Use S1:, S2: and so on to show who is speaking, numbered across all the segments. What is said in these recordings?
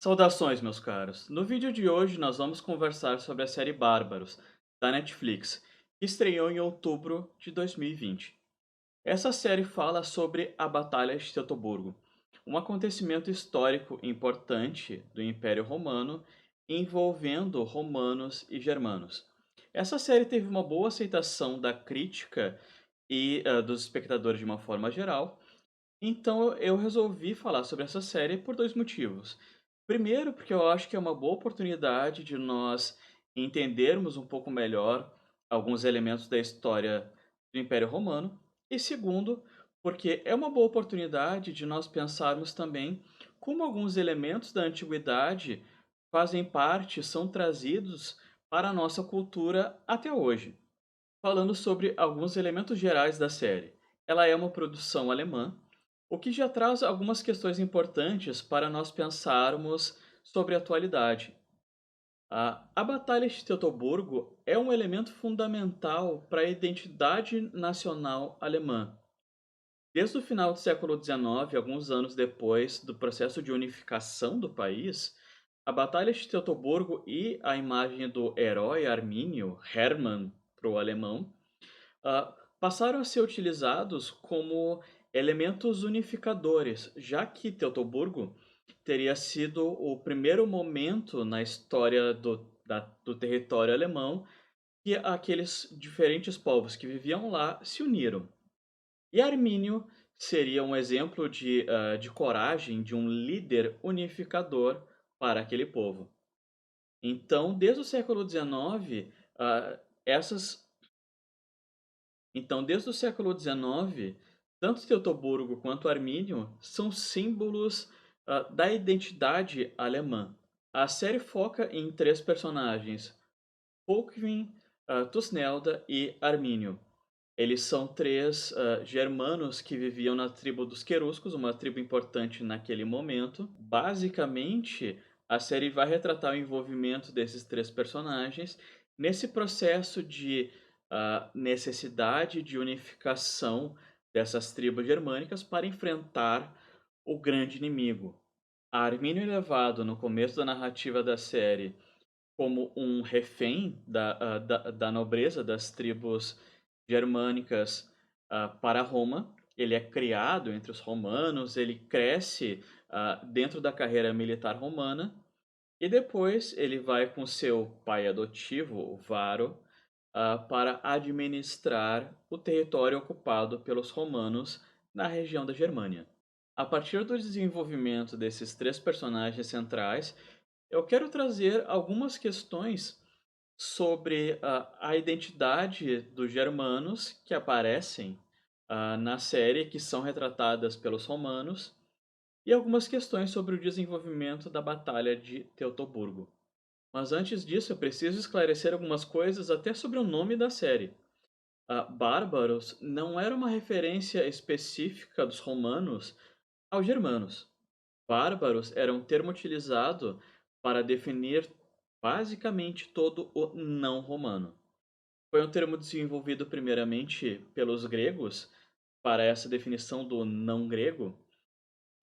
S1: Saudações, meus caros! No vídeo de hoje nós vamos conversar sobre a série Bárbaros, da Netflix, que estreou em outubro de 2020. Essa série fala sobre a Batalha de Teutoburgo, um acontecimento histórico importante do Império Romano envolvendo romanos e germanos. Essa série teve uma boa aceitação da crítica e dos espectadores de uma forma geral, então eu resolvi falar sobre essa série por 2 motivos. Primeiro, porque eu acho que é uma boa oportunidade de nós entendermos um pouco melhor alguns elementos da história do Império Romano. E segundo, porque é uma boa oportunidade de nós pensarmos também como alguns elementos da antiguidade fazem parte, são trazidos para a nossa cultura até hoje. Falando sobre alguns elementos gerais da série. Ela é uma produção alemã, o que já traz algumas questões importantes para nós pensarmos sobre a atualidade. A Batalha de Teutoburgo é um elemento fundamental para a identidade nacional alemã. Desde o final do século XIX, alguns anos depois do processo de unificação do país, a Batalha de Teutoburgo e a imagem do herói armínio, Hermann para o alemão, passaram a ser utilizados como elementos unificadores, já que Teutoburgo teria sido o primeiro momento na história do território alemão que aqueles diferentes povos que viviam lá se uniram. E Armínio seria um exemplo de coragem de um líder unificador para aquele povo. Então, desde o século XIX, essas desde o século XIX, tanto Teutoburgo quanto Armínio são símbolos, da identidade alemã. A série foca em 3 personagens: Volkwin, Tusnelda e Armínio. Eles são 3 germanos que viviam na tribo dos queruscos, uma tribo importante naquele momento. Basicamente, a série vai retratar o envolvimento desses 3 personagens nesse processo de necessidade de unificação dessas tribos germânicas para enfrentar o grande inimigo. Armínio é levado no começo da narrativa da série como um refém da nobreza das tribos germânicas, para Roma. Ele é criado entre os romanos, ele cresce, dentro da carreira militar romana, e depois ele vai com seu pai adotivo, o Varo, para administrar o território ocupado pelos romanos na região da Germânia. A partir do desenvolvimento desses 3 personagens centrais, eu quero trazer algumas questões sobre a identidade dos germanos que aparecem, na série, que são retratadas pelos romanos, e algumas questões sobre o desenvolvimento da Batalha de Teutoburgo. Mas antes disso, eu preciso esclarecer algumas coisas até sobre o nome da série. Bárbaros não era uma referência específica dos romanos aos germanos. Bárbaros era um termo utilizado para definir basicamente todo o não romano. Foi um termo desenvolvido primeiramente pelos gregos para essa definição do não grego,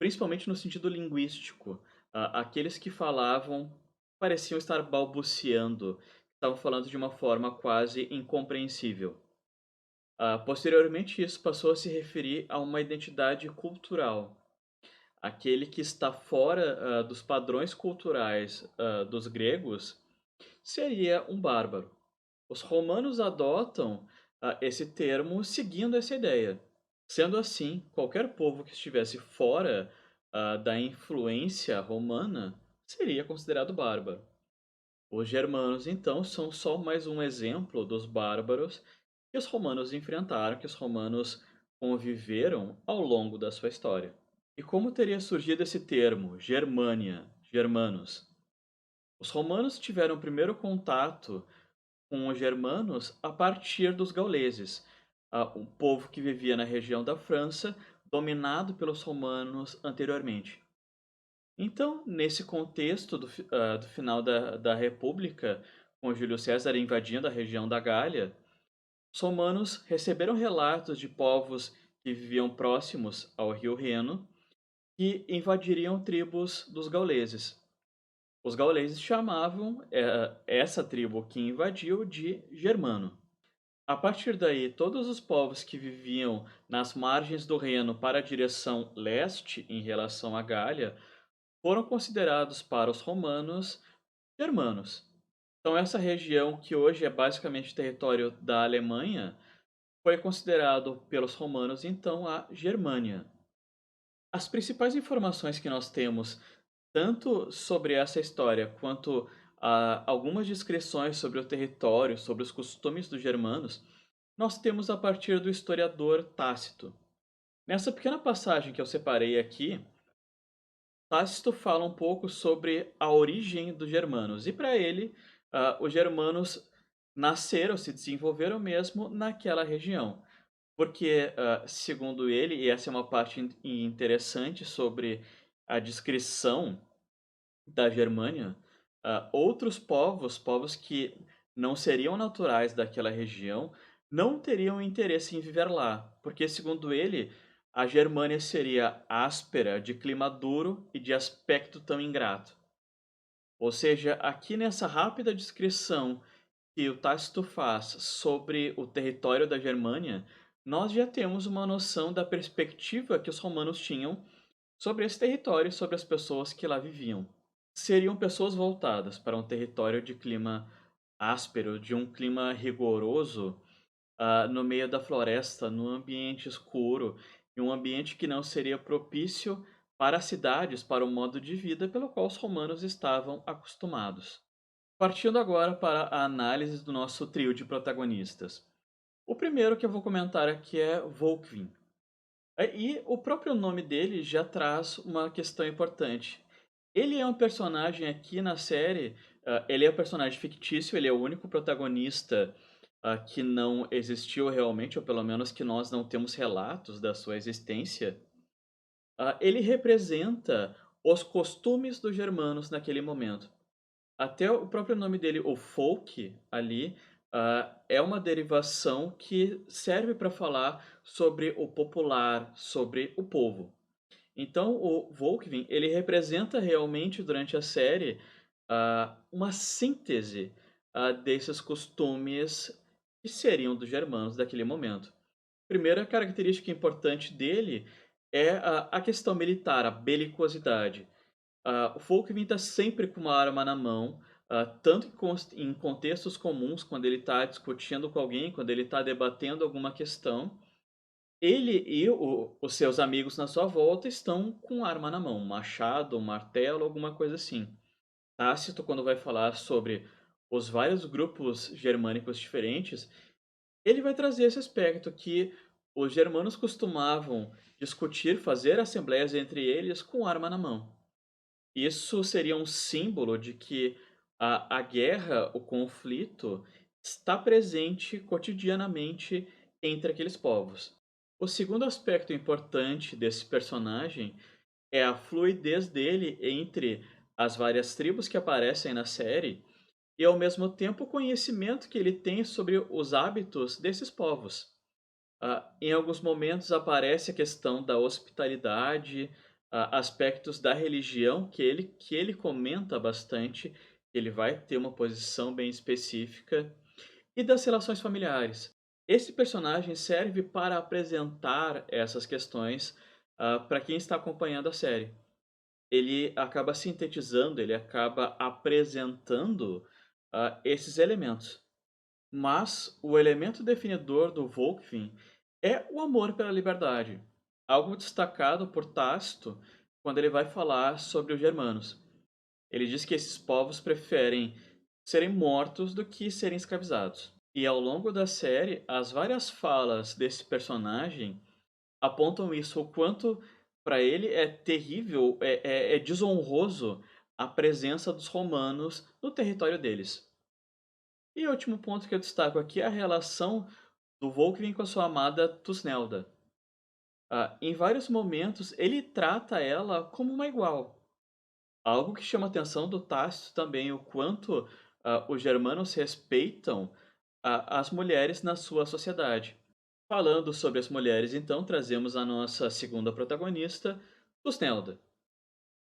S1: principalmente no sentido linguístico. Aqueles que falavam pareciam estar balbuciando, estavam falando de uma forma quase incompreensível. Posteriormente, isso passou a se referir a uma identidade cultural. Aquele que está fora, dos padrões culturais, dos gregos, seria um bárbaro. Os romanos adotam, esse termo seguindo essa ideia. Sendo assim, qualquer povo que estivesse fora, da influência romana seria considerado bárbaro. Os germanos, então, são só mais um exemplo dos bárbaros que os romanos enfrentaram, que os romanos conviveram ao longo da sua história. E como teria surgido esse termo, Germânia, germanos? Os romanos tiveram o primeiro contato com os germanos a partir dos gauleses, um povo que vivia na região da França, dominado pelos romanos anteriormente. Então, nesse contexto do final da República, com Júlio César invadindo a região da Gália, os romanos receberam relatos de povos que viviam próximos ao rio Reno que invadiriam tribos dos gauleses. Os gauleses chamavam essa tribo que invadiu de germano. A partir daí, todos os povos que viviam nas margens do Reno para a direção leste em relação à Gália foram considerados para os romanos germanos. Então, essa região, que hoje é basicamente território da Alemanha, foi considerado pelos romanos então a Germânia. As principais informações que nós temos, tanto sobre essa história quanto algumas descrições sobre o território, sobre os costumes dos germanos, nós temos a partir do historiador Tácito. Nessa pequena passagem que eu separei aqui, Tácito fala um pouco sobre a origem dos germanos. E para ele, os germanos nasceram, se desenvolveram mesmo naquela região. Porque, segundo ele, e essa é uma parte interessante sobre a descrição da Germânia, outros povos, povos que não seriam naturais daquela região, não teriam interesse em viver lá, porque, segundo ele, a Germânia seria áspera, de clima duro e de aspecto tão ingrato. Ou seja, aqui nessa rápida descrição que o Tácito faz sobre o território da Germânia, nós já temos uma noção da perspectiva que os romanos tinham sobre esse território e sobre as pessoas que lá viviam. Seriam pessoas voltadas para um território de clima áspero, de um clima rigoroso, no meio da floresta, num ambiente escuro, e um ambiente que não seria propício para as cidades, para o modo de vida pelo qual os romanos estavam acostumados. Partindo agora para a análise do nosso trio de protagonistas. O primeiro que eu vou comentar aqui é Volkwin. E o próprio nome dele já traz uma questão importante. Ele é um personagem aqui na série, ele é um personagem fictício, ele é o único protagonista que não existiu realmente, ou pelo menos que nós não temos relatos da sua existência. Ele representa os costumes dos germanos naquele momento. Até o próprio nome dele, o folk, ali, é uma derivação que serve para falar sobre o popular, sobre o povo. Então o Volkvin, ele representa realmente durante a série, uma síntese, desses costumes que seriam dos germanos daquele momento. Primeira característica importante dele é a questão militar, a belicosidade. O Folkvin está sempre com uma arma na mão, tanto em contextos comuns, quando ele está discutindo com alguém, quando ele está debatendo alguma questão, ele e os seus amigos na sua volta estão com arma na mão, um machado, um martelo, alguma coisa assim. Tácito, quando vai falar sobre os vários grupos germânicos diferentes, ele vai trazer esse aspecto que os germanos costumavam discutir, fazer assembleias entre eles com arma na mão. Isso seria um símbolo de que a guerra, o conflito, está presente cotidianamente entre aqueles povos. O segundo aspecto importante desse personagem é a fluidez dele entre as várias tribos que aparecem na série e, ao mesmo tempo, o conhecimento que ele tem sobre os hábitos desses povos. Em alguns momentos aparece a questão da hospitalidade, aspectos da religião que ele comenta bastante, ele vai ter uma posição bem específica, e das relações familiares. Esse personagem serve para apresentar essas questões, para quem está acompanhando a série. Ele acaba sintetizando, ele acaba apresentando, esses elementos. Mas o elemento definidor do Volkvin é o amor pela liberdade, algo destacado por Tácito quando ele vai falar sobre os germanos. Ele diz que esses povos preferem serem mortos do que serem escravizados. E ao longo da série, as várias falas desse personagem apontam isso, o quanto para ele é terrível, é desonroso a presença dos romanos no território deles. E o último ponto que eu destaco aqui é a relação do Volkvin com a sua amada Tusnelda. Em vários momentos, ele trata ela como uma igual. Algo que chama a atenção do Tácito também, o quanto os germanos respeitam as mulheres na sua sociedade. Falando sobre as mulheres, então, trazemos a nossa segunda protagonista, Tusnelda.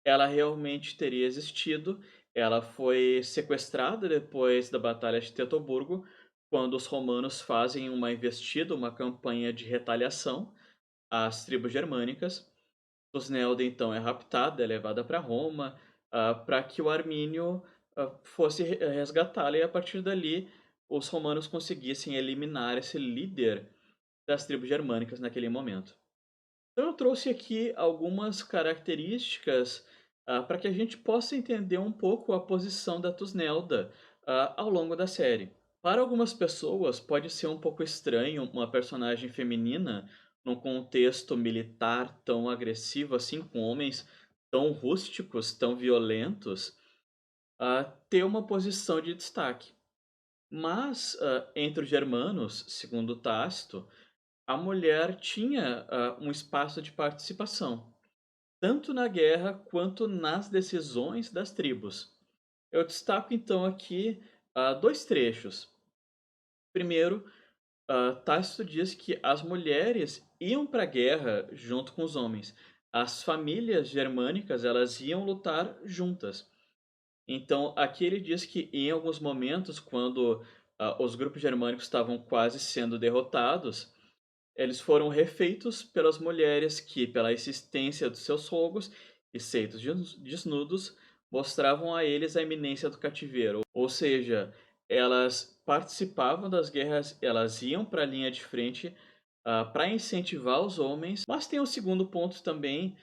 S1: ela realmente teria existido. Ela foi sequestrada depois da Batalha de Teutoburgo, quando os romanos fazem uma investida, uma campanha de retaliação às tribos germânicas. Tusnelda então é raptada, é levada para Roma, para que o Armínio, fosse resgatá-la e a partir dali os romanos conseguissem eliminar esse líder das tribos germânicas naquele momento. Então eu trouxe aqui algumas características, para que a gente possa entender um pouco a posição da Tusnelda, ao longo da série. Para algumas pessoas pode ser um pouco estranho uma personagem feminina, num contexto militar tão agressivo assim, com homens tão rústicos, tão violentos, ter uma posição de destaque. Mas, entre os germanos, segundo Tácito, a mulher tinha, um espaço de participação, tanto na guerra quanto nas decisões das tribos. Eu destaco então aqui, 2 trechos. Primeiro, Tácito diz que as mulheres iam para a guerra junto com os homens. As famílias germânicas, elas iam lutar juntas. Então, aqui ele diz que em alguns momentos, quando, os grupos germânicos estavam quase sendo derrotados, eles foram refeitos pelas mulheres que, pela insistência dos seus sogros e seitos desnudos, mostravam a eles a iminência do cativeiro. Ou seja, elas participavam das guerras, elas iam para a linha de frente, para incentivar os homens, mas tem um segundo ponto também,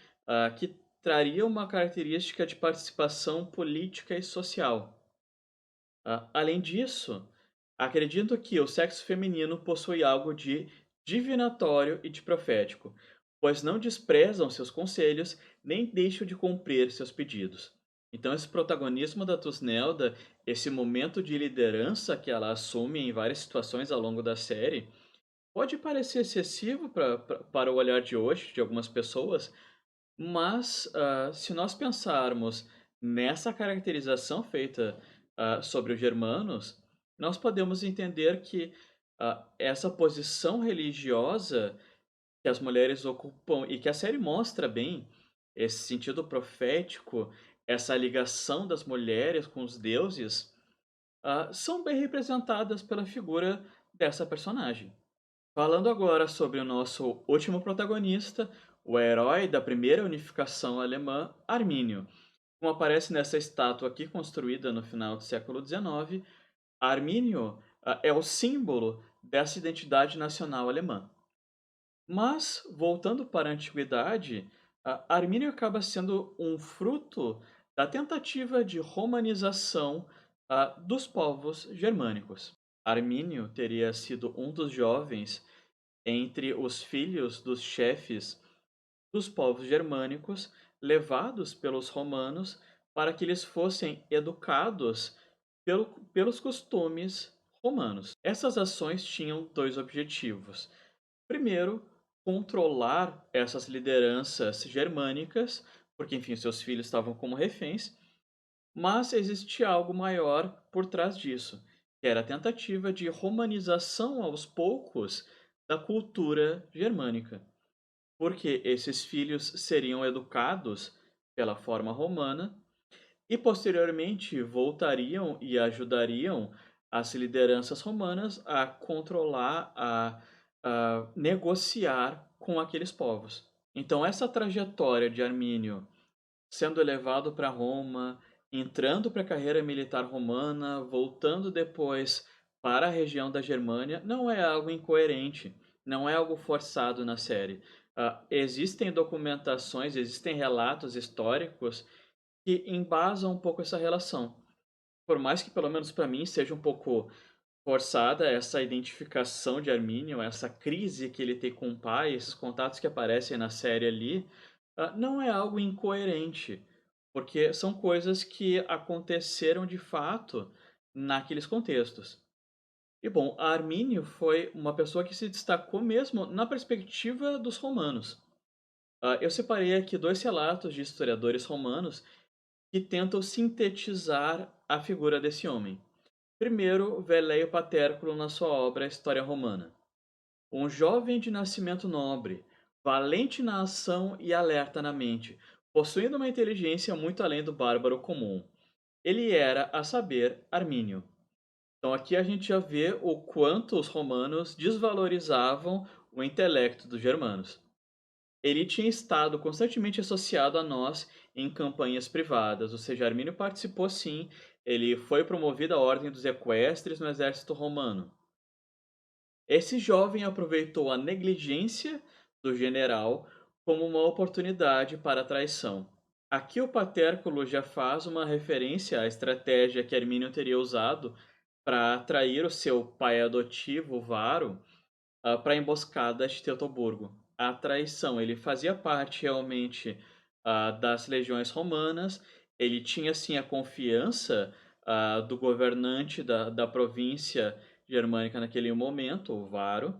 S1: que traria uma característica de participação política e social. Além disso, acredito que o sexo feminino possui algo de divinatório e de profético, pois não desprezam seus conselhos nem deixam de cumprir seus pedidos. Então, esse protagonismo da Tusnelda, esse momento de liderança que ela assume em várias situações ao longo da série, pode parecer excessivo para o olhar de hoje de algumas pessoas, mas, se nós pensarmos nessa caracterização feita, sobre os germanos, nós podemos entender que, essa posição religiosa que as mulheres ocupam e que a série mostra bem, esse sentido profético, essa ligação das mulheres com os deuses, são bem representadas pela figura dessa personagem. Falando agora sobre o nosso último protagonista, o herói da primeira unificação alemã, Armínio. Como aparece nessa estátua aqui construída no final do século XIX, Armínio, é o símbolo dessa identidade nacional alemã. Mas, voltando para a antiguidade, Armínio acaba sendo um fruto da tentativa de romanização, dos povos germânicos. Armínio teria sido um dos jovens entre os filhos dos chefes dos povos germânicos, levados pelos romanos para que eles fossem educados pelos costumes romanos. Essas ações tinham dois objetivos. Primeiro, controlar essas lideranças germânicas, porque, enfim, seus filhos estavam como reféns, mas existia algo maior por trás disso, que era a tentativa de romanização aos poucos da cultura germânica, porque esses filhos seriam educados pela forma romana e posteriormente voltariam e ajudariam as lideranças romanas a controlar, a negociar com aqueles povos. Então, essa trajetória de Armínio sendo elevado para Roma, entrando para a carreira militar romana, voltando depois para a região da Germânia, não é algo incoerente, não é algo forçado na série. Existem documentações, existem relatos históricos que embasam um pouco essa relação. Por mais que, pelo menos para mim, seja um pouco forçada essa identificação de Armínio, essa crise que ele tem com o pai, esses contatos que aparecem na série ali, não é algo incoerente, porque são coisas que aconteceram de fato naqueles contextos. E bom, Armínio foi uma pessoa que se destacou mesmo na perspectiva dos romanos. Eu separei aqui dois relatos de historiadores romanos que tentam sintetizar a figura desse homem. Primeiro, Velleio Paterculo na sua obra História Romana. Um jovem de nascimento nobre, valente na ação e alerta na mente, possuindo uma inteligência muito além do bárbaro comum. Ele era, a saber, armínio. Então aqui a gente já vê o quanto os romanos desvalorizavam o intelecto dos germanos. Ele tinha estado constantemente associado a nós em campanhas privadas, ou seja, Armínio participou sim, ele foi promovido à ordem dos equestres no exército romano. Esse jovem aproveitou a negligência do general como uma oportunidade para a traição. Aqui o Patérculo já faz uma referência à estratégia que Hermínio teria usado para atrair o seu pai adotivo, Varo, para a emboscada de Teutoburgo. A traição, ele fazia parte realmente das legiões romanas, ele tinha sim a confiança do governante da província germânica naquele momento, o Varo,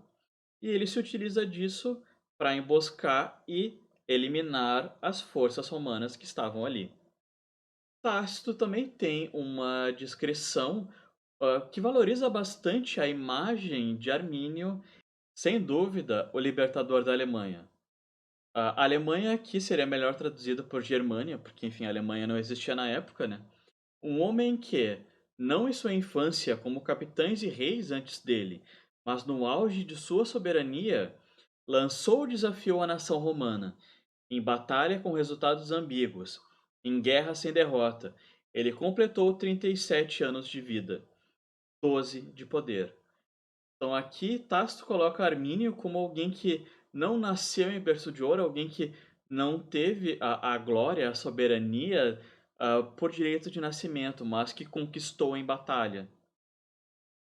S1: e ele se utiliza disso para emboscar e eliminar as forças romanas que estavam ali. Tácito também tem uma descrição que valoriza bastante a imagem de Armínio, sem dúvida, o libertador da Alemanha. A Alemanha aqui seria melhor traduzida por Germânia, porque enfim, a Alemanha não existia na época, né? Um homem que, não em sua infância como capitães e reis antes dele, mas no auge de sua soberania, lançou o desafio à nação romana, em batalha com resultados ambíguos, em guerra sem derrota. Ele completou 37 anos de vida, 12 de poder. Então aqui Tácito coloca Armínio como alguém que não nasceu em berço de ouro, alguém que não teve a glória, a soberania por direito de nascimento, mas que conquistou em batalha.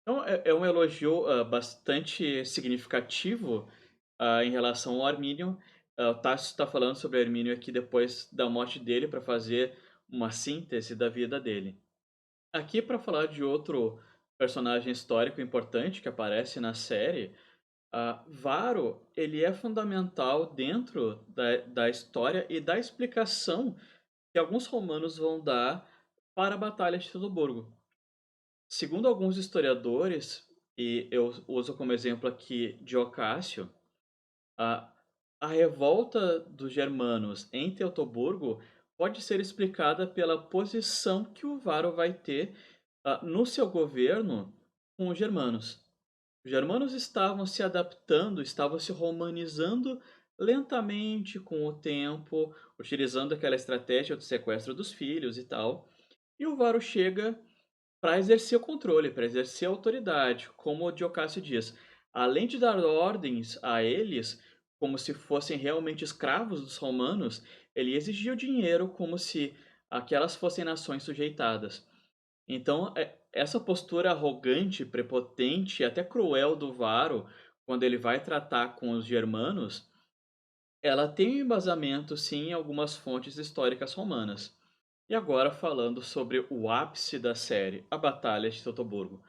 S1: Então é um elogio bastante significativo em relação ao Armínio. O Tácito está falando sobre Armínio aqui depois da morte dele para fazer uma síntese da vida dele. Aqui para falar de outro personagem histórico importante que aparece na série, Varo, ele é fundamental dentro da história e da explicação que alguns romanos vão dar para a Batalha de Teutoburgo. Segundo alguns historiadores, e eu uso como exemplo aqui Diocácio, a, a revolta dos germanos em Teutoburgo pode ser explicada pela posição que o Varo vai ter no seu governo com os germanos. Os germanos estavam se adaptando, estavam se romanizando lentamente com o tempo, utilizando aquela estratégia do sequestro dos filhos e tal. E o Varo chega para exercer o controle, para exercer a autoridade, como o Diocácio diz. Além de dar ordens a eles, como se fossem realmente escravos dos romanos, ele exigia o dinheiro como se aquelas fossem nações sujeitadas. Então, essa postura arrogante, prepotente e até cruel do Varo, quando ele vai tratar com os germanos, ela tem um embasamento sim em algumas fontes históricas romanas. E agora falando sobre o ápice da série, a Batalha de Teutoburgo.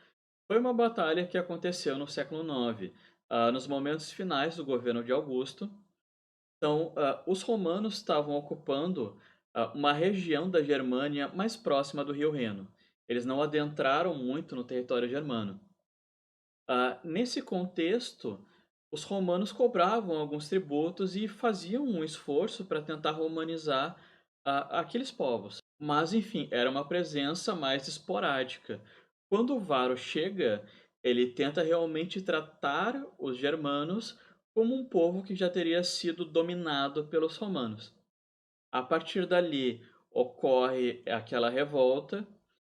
S1: Foi uma batalha que aconteceu no século IX, nos momentos finais do governo de Augusto. Então, os romanos estavam ocupando uma região da Germânia mais próxima do rio Reno. Eles não adentraram muito no território germano. Nesse contexto, os romanos cobravam alguns tributos e faziam um esforço para tentar romanizar aqueles povos. Mas, enfim, era uma presença mais esporádica. Quando o Varo chega, ele tenta realmente tratar os germanos como um povo que já teria sido dominado pelos romanos. A partir dali ocorre aquela revolta.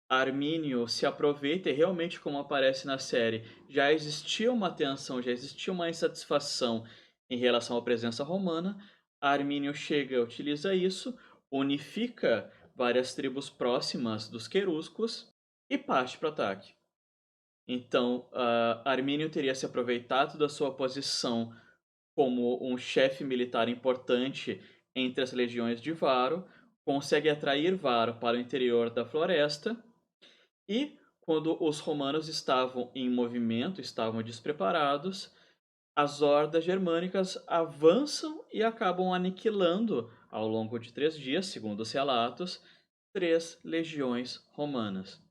S1: Armínio se aproveita e realmente, como aparece na série, já existia uma tensão, já existia uma insatisfação em relação à presença romana. Armínio chega, utiliza isso, unifica várias tribos próximas dos queruscos e parte para o ataque. Então, Armínio teria se aproveitado da sua posição como um chefe militar importante entre as legiões de Varo, consegue atrair Varo para o interior da floresta e, quando os romanos estavam em movimento, estavam despreparados, as hordas germânicas avançam e acabam aniquilando, ao longo de 3 dias, segundo os relatos, 3 legiões romanas.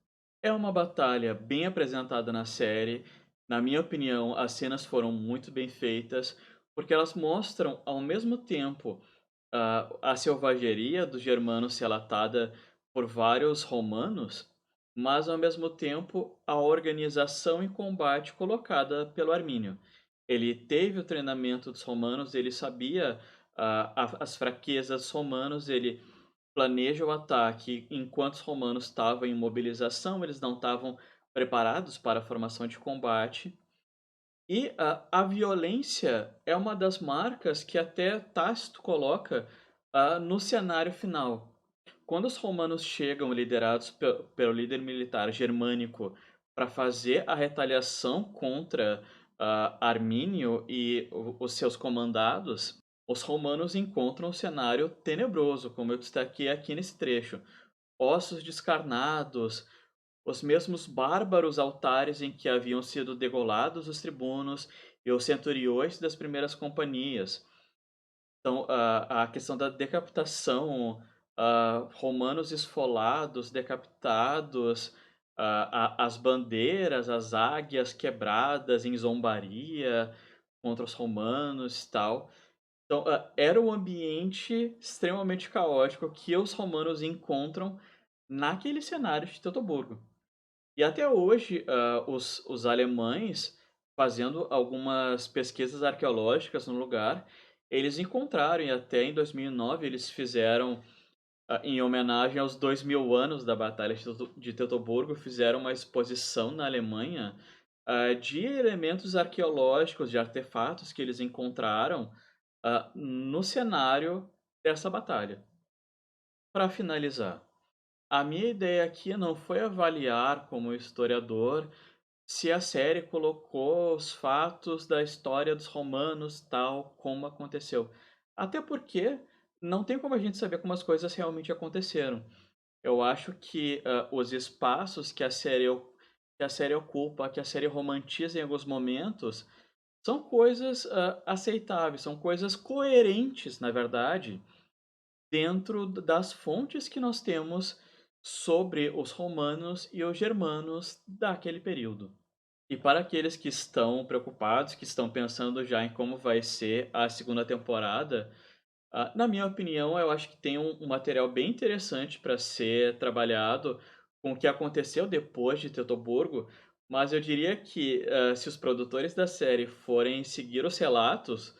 S1: É uma batalha bem apresentada na série. Na minha opinião, as cenas foram muito bem feitas, porque elas mostram, ao mesmo tempo, a selvageria dos germanos relatada por vários romanos, mas ao mesmo tempo a organização e combate colocada pelo Armínio. Ele teve o treinamento dos romanos, ele sabia as fraquezas dos romanos, ele planeja o ataque enquanto os romanos estavam em mobilização, eles não estavam preparados para a formação de combate. E a violência é uma das marcas que até Tácito coloca, no cenário final. Quando os romanos chegam liderados pelo líder militar germânico para fazer a retaliação contra, Armínio e os seus comandados, os romanos encontram um cenário tenebroso, como eu destaquei aqui nesse trecho. Ossos descarnados, os mesmos bárbaros altares em que haviam sido degolados os tribunos e os centuriões das primeiras companhias. Então, a questão da decapitação, romanos esfolados, decapitados, as bandeiras, as águias quebradas em zombaria contra os romanos e tal. Então, era um ambiente extremamente caótico que os romanos encontram naquele cenário de Teutoburgo. E até hoje, os alemães, fazendo algumas pesquisas arqueológicas no lugar, eles encontraram, e até em 2009 eles fizeram, em homenagem aos 2000 anos da Batalha de Teutoburgo, fizeram uma exposição na Alemanha, de elementos arqueológicos, de artefatos que eles encontraram, no cenário dessa batalha. Para finalizar, a minha ideia aqui não foi avaliar como historiador se a série colocou os fatos da história dos romanos tal como aconteceu. Até porque não tem como a gente saber como as coisas realmente aconteceram. Eu acho que, os espaços que a série ocupa, que a série romantiza em alguns momentos, são coisas, aceitáveis, são coisas coerentes, na verdade, dentro das fontes que nós temos sobre os romanos e os germanos daquele período. E para aqueles que estão preocupados, que estão pensando já em como vai ser a segunda temporada, na minha opinião, eu acho que tem um material bem interessante para ser trabalhado com o que aconteceu depois de Teutoburgo, mas eu diria que, se os produtores da série forem seguir os relatos,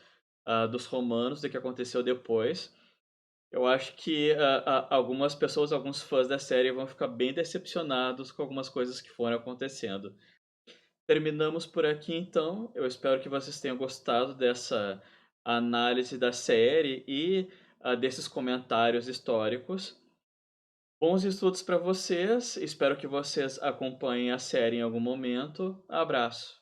S1: dos romanos, do que aconteceu depois, eu acho que, algumas pessoas, alguns fãs da série vão ficar bem decepcionados com algumas coisas que foram acontecendo. Terminamos por aqui então. Eu espero que vocês tenham gostado dessa análise da série e, desses comentários históricos. Bons estudos para vocês. Espero que vocês acompanhem a série em algum momento. Abraço.